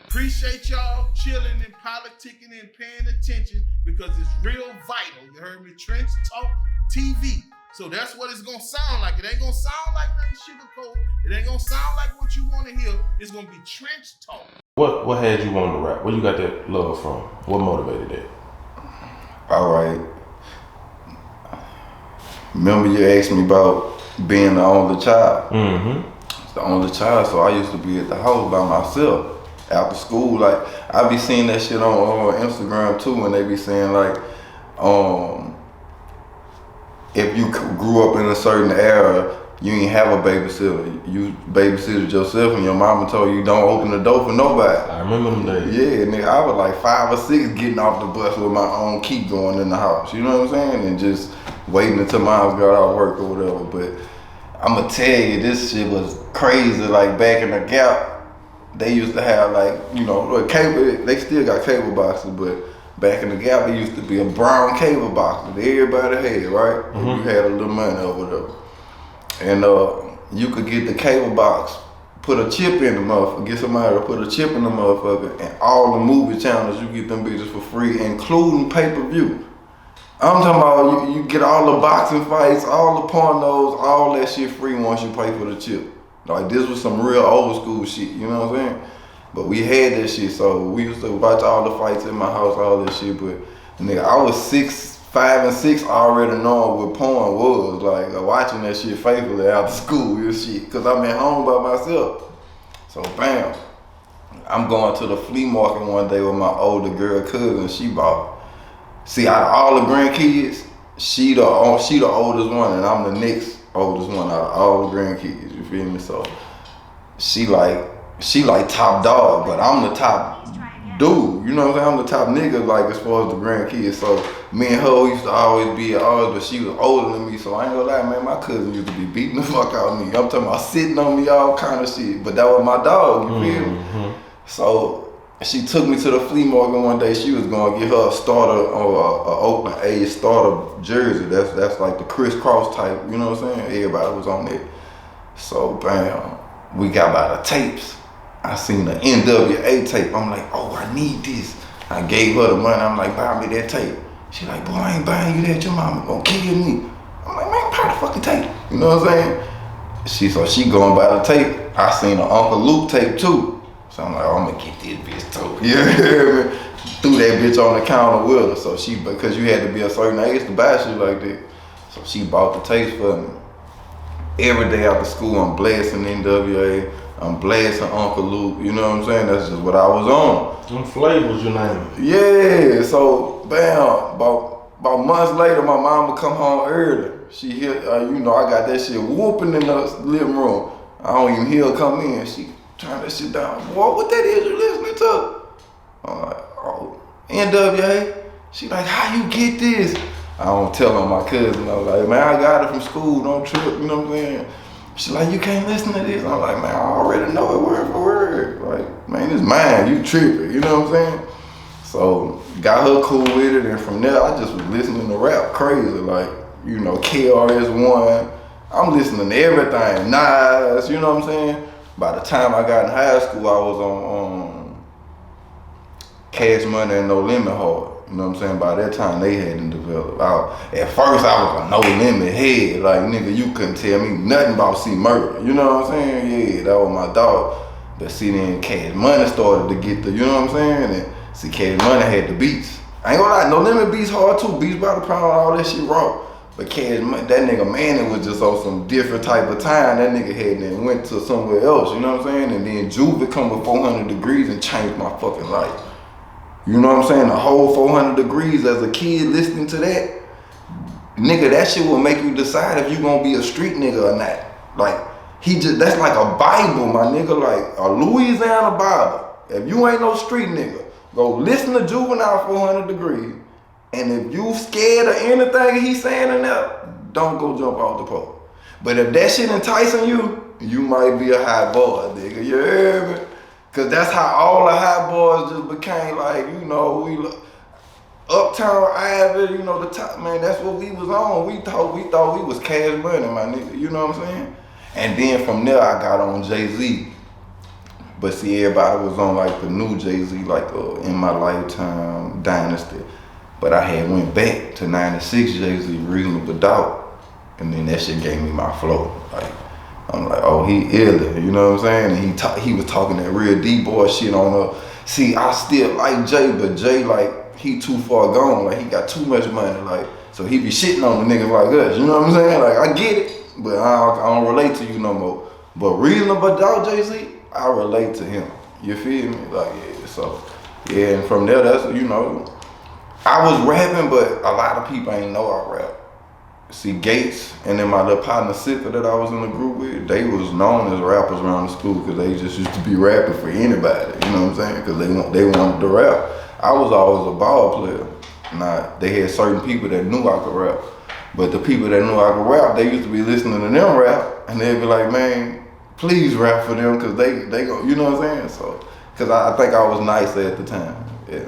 Appreciate y'all chilling and politicking and paying attention because it's real vital. You heard me? Trench Talk TV. So that's what it's gonna sound like. It ain't gonna sound like nothing sugarcoated. It ain't gonna sound like what you want to hear. It's gonna be trench talk. What had you want to rap? Where you got that love from? What motivated that? All right. Remember you asked me about being the only child? Mm-hmm. The only child, so I used to be at the house by myself after school. Like, I be seeing that shit on Instagram too, and they be saying like, if you grew up in a certain era, you ain't have a babysitter. You babysitted yourself, and your mama told you don't open the door for nobody. I remember them days. Yeah, nigga, I was like 5 or 6 getting off the bus with my own key going in the house. You know what I'm saying? And just waiting until moms got out of work or whatever. But I'ma tell you, this shit was crazy. Like back in the Gap, they used to have like, you know, cable. They still got cable boxes, but back in the Gap, there used to be a brown cable box that everybody had, right? Mm-hmm. You had a little money or whatever. And you could get the cable box, put a chip in the motherfucker, get somebody to put a chip in the motherfucker, and all the movie channels, you get them bitches for free, including pay-per-view. I'm talking about you get all the boxing fights, all the pornos, all that shit free once you pay for the chip. Like, this was some real old school shit, you know what I'm saying? But we had that shit, so we used to watch all the fights in my house, all that shit. But nigga, I was 5 and 6 already knowing what porn was, like watching that shit faithfully after school and shit, cause I'm at home by myself. So bam, I'm going to the flea market one day with my older girl cousin. She bought. See, out of all the grandkids, she the oldest one, and I'm the next oldest one out of all the grandkids. You feel me? So she like top dog, but I'm the top dude. You know what I'm saying? I'm the top nigga, like as far as the grandkids. So me and her used to always be at odds, but she was older than me, so I ain't gonna lie, man. My cousin used to be beating the fuck out of me. I'm talking about sitting on me, all kind of shit. But that was my dog. You feel me? So she took me to the flea market one day. She was gonna get her a starter or a Oakland A's starter jersey. That's like the crisscross type. You know what I'm saying? Everybody was on it. So bam, we got by the tapes. I seen the NWA tape. I'm like, oh, I need this. I gave her the money. I'm like, buy me that tape. She like, boy, I ain't buying you that. Your mama gonna kill me. I'm like, man, buy the fucking tape. You know what I'm saying? So she going by the tape. I seen an Uncle Luke tape too. So I'm like, oh, I'm gonna get this bitch too. Yeah, threw that bitch on the counter with her. So because you had to be a certain age to buy shit like that. So she bought the tapes for me. Every day after school, I'm blasting NWA. I'm blasting Uncle Luke, you know what I'm saying? That's just what I was on. Them flavors, you name it. Yeah, so bam, about months later, my mama come home early. She hear, you know, I got that shit whooping in the living room. I don't even hear her come in. She turn that shit down. Boy, what that is you listening to? I'm like, oh, NWA. She like, how you get this? I don't tell her my cousin. I was like, man, I got it from school. Don't trip, you know what I'm saying? She like, you can't listen to this. I'm like, man, I already know it word for word. Like, man, it's mine. You tripping, you know what I'm saying? So got her cool with it, and from there, I just was listening to rap crazy. Like, you know, KRS-One. I'm listening to everything. Nas, you know what I'm saying? By the time I got in high school, I was on Cash Money and No Limit Hard. You know what I'm saying? By that time, they hadn't developed. At first, I was a No Limit head. Like, nigga, you couldn't tell me nothing about C-Murder. You know what I'm saying? Yeah, that was my dog. But see, then Cash Money started to get the, you know what I'm saying? And see, Cash Money had the beats. I ain't gonna lie, No Limit beats hard too. Beats by the pound, all that shit raw. But Cash Money, that nigga Manny was just on some different type of time. That nigga had then went to somewhere else, you know what I'm saying? And then Juvie come with 400 Degrees and changed my fucking life. You know what I'm saying? The whole 400 Degrees as a kid listening to that, nigga, that shit will make you decide if you gonna be a street nigga or not. Like, that's like a Bible, my nigga, like a Louisiana Bible. If you ain't no street nigga, go listen to Juvenile 400 Degrees, and if you scared of anything he's saying in there, don't go jump off the pole. But if that shit enticing you, you might be a high boy, nigga, you hear me? Cause that's how all the hot boys just became, like, you know, Uptown Ivy, you know, the top, man, that's what we was on. We thought we was Cash Money, my nigga, you know what I'm saying? And then from there, I got on Jay-Z. But see, everybody was on like the new Jay-Z, like In My Lifetime, Dynasty. But I had went back to 96 Jay-Z, Reasonable Doubt. And then that shit gave me my flow. Like, I'm like, oh, he ill, you know what I'm saying? And he was talking that real D-boy shit on see, I still like Jay, but Jay, like, he too far gone. Like, he got too much money. Like, so he be shitting on the niggas like us. You know what I'm saying? Like, I get it, but I don't relate to you no more. But Reasonable Doubt Jay-Z, I relate to him. You feel me? Like, yeah, so, yeah, and from there, that's, you know, I was rapping, but a lot of people ain't know I rap. See, Gates and then my little partner Sipper that I was in the group with, they was known as rappers around the school because they just used to be rapping for anybody, you know what I'm saying? Because they wanted to rap. I was always a ball player. Now, they had certain people that knew I could rap, but the people that knew I could rap, they used to be listening to them rap, and they'd be like, man, please rap for them because they go, you know what I'm saying? So, because I think I was nice at the time. Yeah,